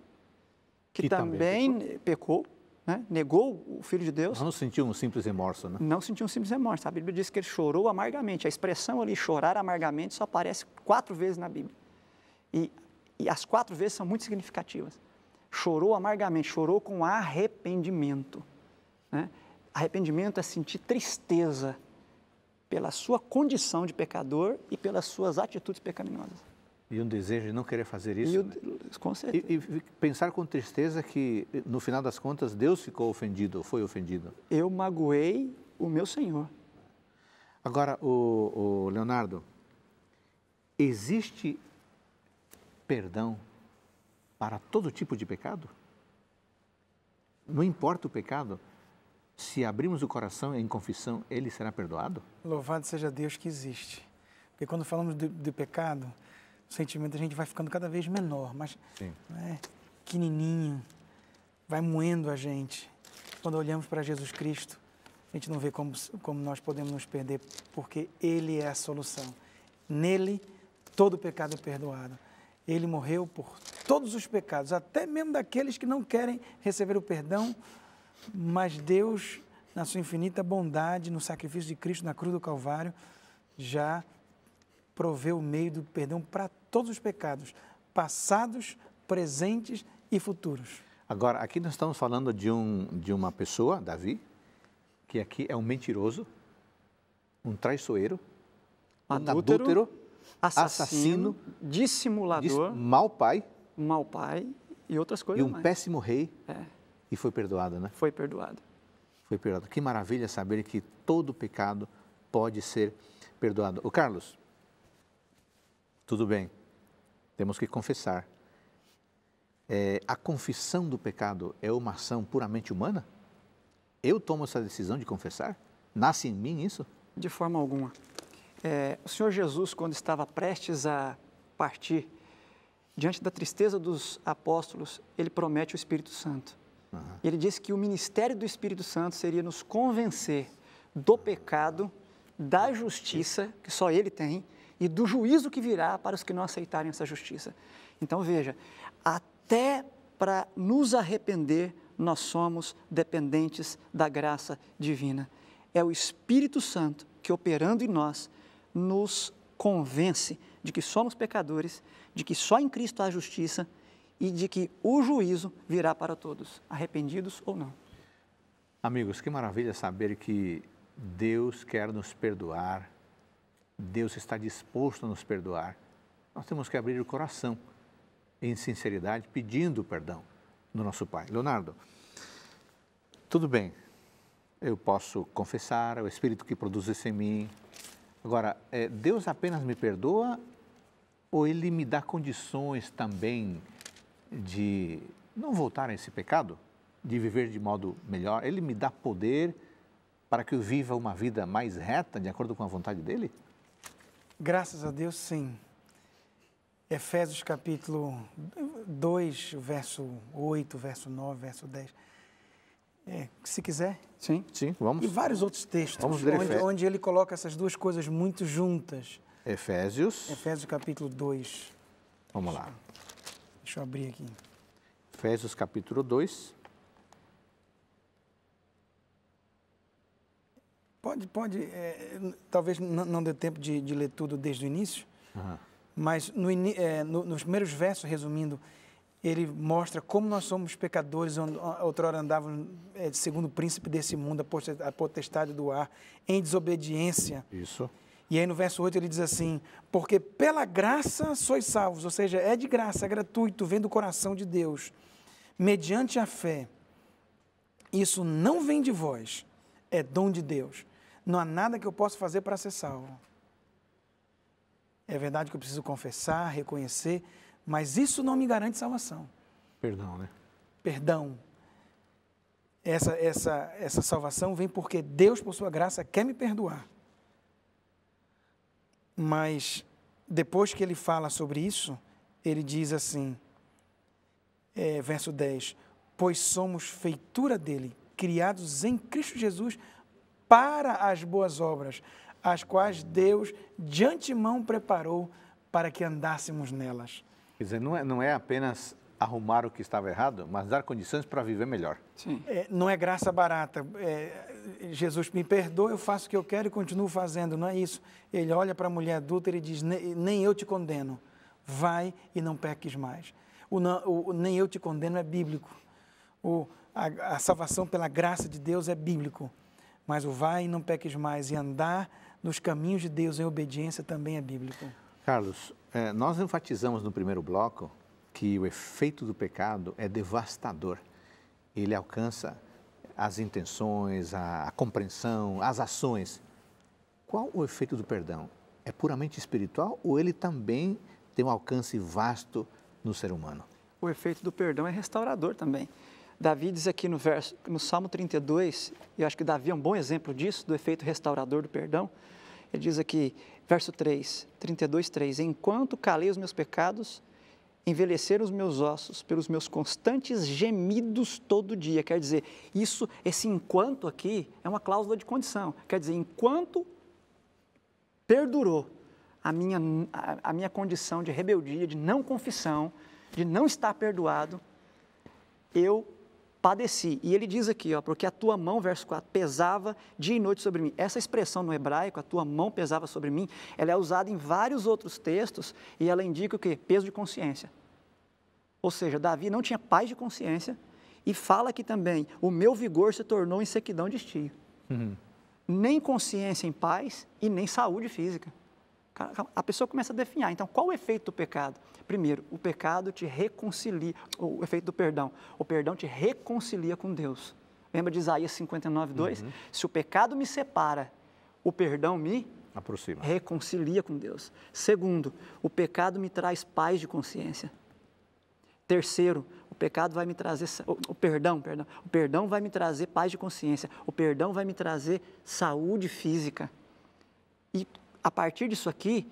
que também pecou, né? Negou o Filho de Deus. Não sentiu um simples remorso, né? Não sentiu um simples remorso. A Bíblia diz que ele chorou amargamente. A expressão ali, chorar amargamente, só aparece 4 vezes na Bíblia. E as 4 vezes são muito significativas. Chorou amargamente, chorou com arrependimento, né? Arrependimento é sentir tristeza pela sua condição de pecador e pelas suas atitudes pecaminosas. E um desejo de não querer fazer isso. Com certeza. E pensar com tristeza que, no final das contas, Deus ficou ofendido, ou foi ofendido. Eu magoei o meu Senhor. Agora, o Leonardo, existe perdão para todo tipo de pecado? Não importa o pecado, se abrirmos o coração em confissão, ele será perdoado? Louvado seja Deus que existe. Porque quando falamos de pecado, o sentimento da gente vai ficando cada vez menor, mas pequenininho, vai moendo a gente. Quando olhamos para Jesus Cristo, a gente não vê como nós podemos nos perder, porque Ele é a solução. Nele, todo pecado é perdoado. Ele morreu por todos os pecados, até mesmo daqueles que não querem receber o perdão, mas Deus, na sua infinita bondade, no sacrifício de Cristo na cruz do Calvário, já proveu o meio do perdão para todos os pecados, passados, presentes e futuros. Agora, aqui nós estamos falando de uma pessoa, Davi, que aqui é um mentiroso, um traiçoeiro, um adúltero, assassino, dissimulador, mau pai e outras coisas mais. E um péssimo rei. E foi perdoado, né? Foi perdoado. Foi perdoado. Que maravilha saber que todo pecado pode ser perdoado. Ô Carlos, tudo bem, temos que confessar. A confissão do pecado é uma ação puramente humana? Eu tomo essa decisão de confessar? Nasce em mim isso? De forma alguma. O Senhor Jesus, quando estava prestes a partir, diante da tristeza dos apóstolos, ele promete o Espírito Santo. Ele disse que o ministério do Espírito Santo seria nos convencer do pecado, da justiça, que só Ele tem, e do juízo que virá para os que não aceitarem essa justiça. Então, veja, até para nos arrepender, nós somos dependentes da graça divina. É o Espírito Santo que, operando em nós, nos convence de que somos pecadores, de que só em Cristo há justiça e de que o juízo virá para todos, arrependidos ou não. Amigos, que maravilha saber que Deus quer nos perdoar, Deus está disposto a nos perdoar. Nós temos que abrir o coração em sinceridade, pedindo perdão do nosso Pai. Leonardo, tudo bem, eu posso confessar, é o Espírito que produz isso em mim. Agora, Deus apenas me perdoa ou Ele me dá condições também de não voltar a esse pecado, de viver de modo melhor? Ele me dá poder para que eu viva uma vida mais reta, de acordo com a vontade dEle? Graças a Deus, sim. Efésios capítulo 2, verso 8, verso 9, verso 10. Se quiser. Sim, vamos. E vários outros textos, onde ele coloca essas duas coisas muito juntas. Efésios capítulo 2. Vamos lá. Deixa eu abrir aqui. Efésios capítulo 2. Pode, talvez não dê tempo de ler tudo desde o início, mas nos primeiros versos, resumindo, ele mostra como nós somos pecadores, outrora andávamos segundo o príncipe desse mundo, a potestade do ar, em desobediência. Isso. E aí no verso 8 ele diz assim, porque pela graça sois salvos, ou seja, é de graça, é gratuito, vem do coração de Deus, mediante a fé. Isso não vem de vós, é dom de Deus. Não há nada que eu possa fazer para ser salvo. É verdade que eu preciso confessar, reconhecer, mas isso não me garante salvação. Perdão, né? Perdão. Essa salvação vem porque Deus, por sua graça, quer me perdoar. Mas, depois que ele fala sobre isso, ele diz assim, verso 10, pois somos feitura dele, criados em Cristo Jesus para as boas obras, as quais Deus de antemão preparou para que andássemos nelas. Quer dizer, não é apenas arrumar o que estava errado, mas dar condições para viver melhor. Sim. Não é graça barata. Jesus me perdoa, eu faço o que eu quero e continuo fazendo. Não é isso. Ele olha para a mulher adúltera e diz, nem eu te condeno. Vai e não peques mais. Nem eu te condeno é bíblico. A salvação pela graça de Deus é bíblico. Mas o vai e não peques mais e andar nos caminhos de Deus em obediência também é bíblico. Carlos, nós enfatizamos no primeiro bloco que o efeito do pecado é devastador. Ele alcança as intenções, a compreensão, as ações. Qual o efeito do perdão? É puramente espiritual ou ele também tem um alcance vasto no ser humano? O efeito do perdão é restaurador também. Davi diz aqui no Salmo 32, e eu acho que Davi é um bom exemplo disso, do efeito restaurador do perdão. Ele diz aqui, verso 3, 32, 3, enquanto calei os meus pecados, envelheceram os meus ossos pelos meus constantes gemidos todo dia. Quer dizer, esse enquanto aqui é uma cláusula de condição. Quer dizer, enquanto perdurou a minha condição de rebeldia, de não confissão, de não estar perdoado, eu padeci. E ele diz aqui, porque a tua mão, verso 4, pesava dia e noite sobre mim. Essa expressão no hebraico, a tua mão pesava sobre mim, ela é usada em vários outros textos e ela indica o quê? Peso de consciência. Ou seja, Davi não tinha paz de consciência e fala aqui também, o meu vigor se tornou em sequidão de estio. Nem consciência em paz e nem saúde física. A pessoa começa a definhar. Então, qual o efeito do pecado? Primeiro, o pecado te reconcilia, o efeito do perdão. O perdão te reconcilia com Deus. Lembra de Isaías 59, 2? Se o pecado me separa, o perdão me aproxima, reconcilia com Deus. Segundo, o pecado me traz paz de consciência. Terceiro, o pecado vai me trazer, o perdão vai me trazer paz de consciência. O perdão vai me trazer saúde física. E a partir disso aqui,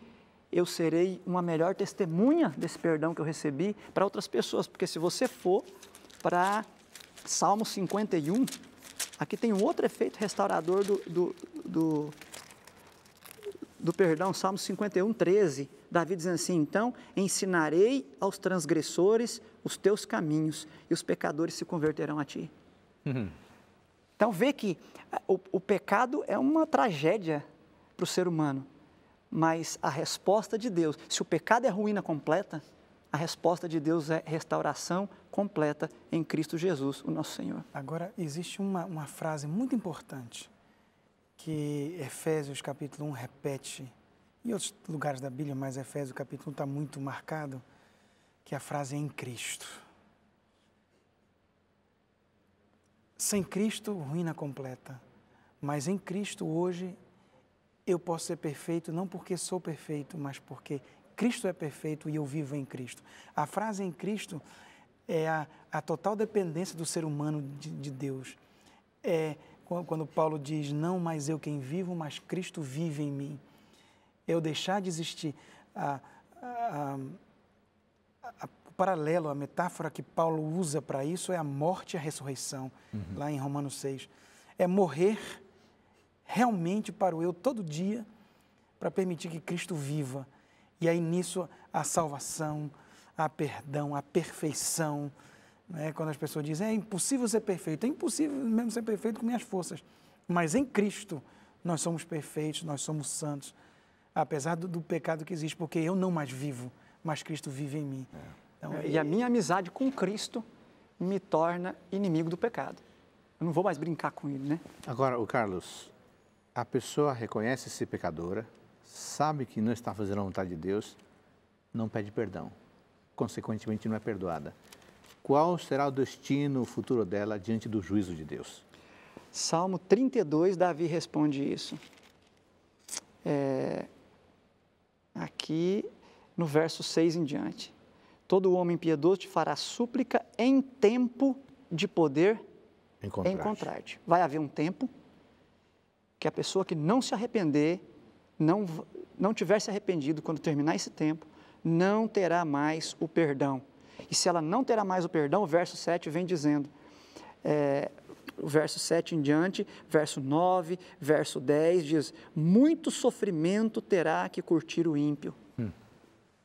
eu serei uma melhor testemunha desse perdão que eu recebi para outras pessoas. Porque se você for para Salmo 51, aqui tem um outro efeito restaurador do perdão, Salmo 51, 13. Davi diz assim, então, ensinarei aos transgressores os teus caminhos e os pecadores se converterão a ti. Então, vê que o pecado é uma tragédia para o ser humano. Mas a resposta de Deus, se o pecado é ruína completa, a resposta de Deus é restauração completa em Cristo Jesus, o nosso Senhor. Agora, existe uma frase muito importante que Efésios capítulo 1 repete, em outros lugares da Bíblia, mas Efésios capítulo 1 está muito marcado, que a frase é em Cristo. Sem Cristo, ruína completa, mas em Cristo hoje eu posso ser perfeito não porque sou perfeito, mas porque Cristo é perfeito e eu vivo em Cristo. A frase em Cristo é a total dependência do ser humano de Deus. É quando Paulo diz, não mais eu quem vivo, mas Cristo vive em mim. Eu deixar de existir. O paralelo, a metáfora que Paulo usa para isso é a morte e a ressurreição, lá em Romanos 6. É morrer realmente para o eu todo dia, para permitir que Cristo viva. E aí nisso a salvação, a perdão, a perfeição. Né? Quando as pessoas dizem, é impossível ser perfeito. É impossível mesmo ser perfeito com minhas forças. Mas em Cristo nós somos perfeitos, nós somos santos. Apesar do pecado que existe, porque eu não mais vivo, mas Cristo vive em mim. E a minha amizade com Cristo me torna inimigo do pecado. Eu não vou mais brincar com ele, né? Agora, o Carlos, a pessoa reconhece ser pecadora, sabe que não está fazendo a vontade de Deus, não pede perdão. Consequentemente, não é perdoada. Qual será o destino futuro dela diante do juízo de Deus? Salmo 32, Davi responde isso. Aqui no verso 6 em diante. Todo homem piedoso te fará súplica em tempo de poder encontrar-te. Vai haver um tempo que a pessoa que não se arrepender, não tiver se arrependido quando terminar esse tempo, não terá mais o perdão. E se ela não terá mais o perdão, o verso 7 vem dizendo, o verso 7 em diante, verso 9, verso 10 diz, muito sofrimento terá que curtir o ímpio.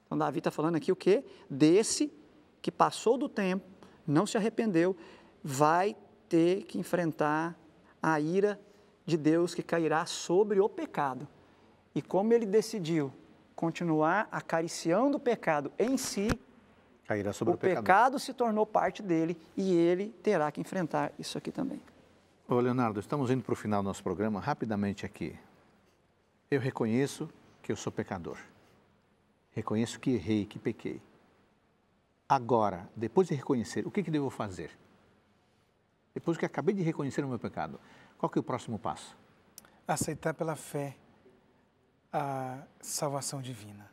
Então, Davi está falando aqui o quê? Desse que passou do tempo, não se arrependeu, vai ter que enfrentar a ira de Deus que cairá sobre o pecado. E como ele decidiu continuar acariciando o pecado em si, cairá sobre o pecado se tornou parte dele e ele terá que enfrentar isso aqui também. Ô Leonardo, estamos indo para o final do nosso programa, rapidamente aqui. Eu reconheço que eu sou pecador. Reconheço que errei, que pequei. Agora, depois de reconhecer, o que devo fazer? Depois que acabei de reconhecer o meu pecado, qual que é o próximo passo? Aceitar pela fé a salvação divina.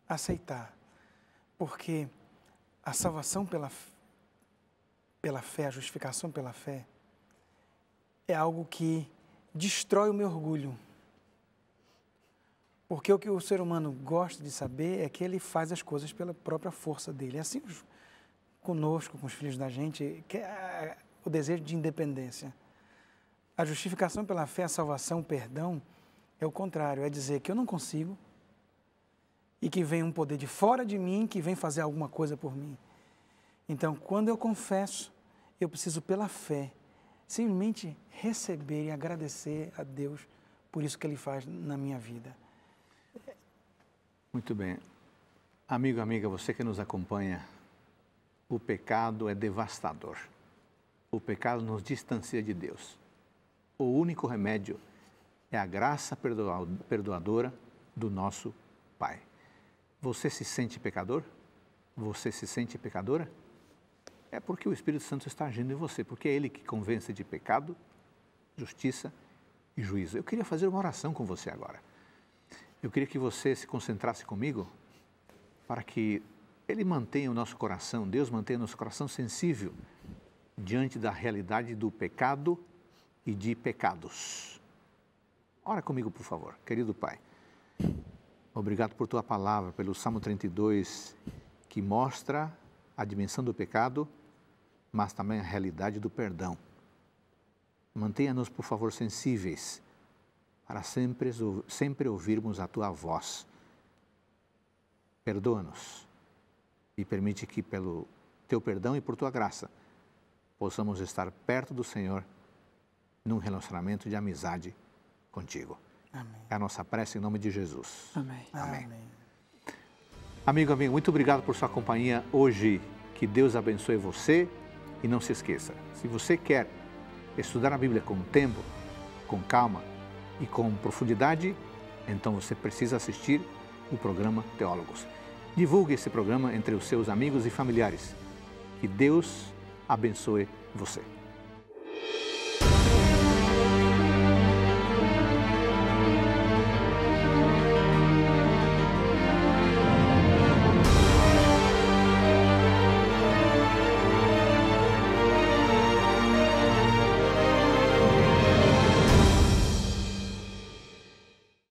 Aceitar. Porque a salvação pela fé, a justificação pela fé, é algo que destrói o meu orgulho. Porque o que o ser humano gosta de saber é que ele faz as coisas pela própria força dele. É assim conosco, com os filhos da gente, que é o desejo de independência. A justificação pela fé, a salvação, o perdão, é o contrário, é dizer que eu não consigo e que vem um poder de fora de mim que vem fazer alguma coisa por mim. Então, quando eu confesso, eu preciso, pela fé, simplesmente receber e agradecer a Deus por isso que Ele faz na minha vida. Muito bem. Amigo, amiga, você que nos acompanha, o pecado é devastador. O pecado nos distancia de Deus. O único remédio é a graça perdoadora do nosso Pai. Você se sente pecador? Você se sente pecadora? É porque o Espírito Santo está agindo em você, porque é Ele que convence de pecado, justiça e juízo. Eu queria fazer uma oração com você agora. Eu queria que você se concentrasse comigo para que Ele mantenha o nosso coração, Deus mantenha o nosso coração sensível diante da realidade do pecado e de pecados. Ora comigo, por favor, querido Pai. Obrigado por Tua palavra, pelo Salmo 32, que mostra a dimensão do pecado, mas também a realidade do perdão. Mantenha-nos, por favor, sensíveis para sempre ouvirmos a Tua voz. Perdoa-nos e permite que, pelo Teu perdão e por Tua graça, possamos estar perto do Senhor num relacionamento de amizade contigo. Amém. É a nossa prece em nome de Jesus. Amém. Amém. Amém. Amigo, muito obrigado por sua companhia hoje. Que Deus abençoe você e não se esqueça, se você quer estudar a Bíblia com tempo, com calma e com profundidade, então você precisa assistir o programa Teólogos. Divulgue esse programa entre os seus amigos e familiares. Que Deus abençoe você.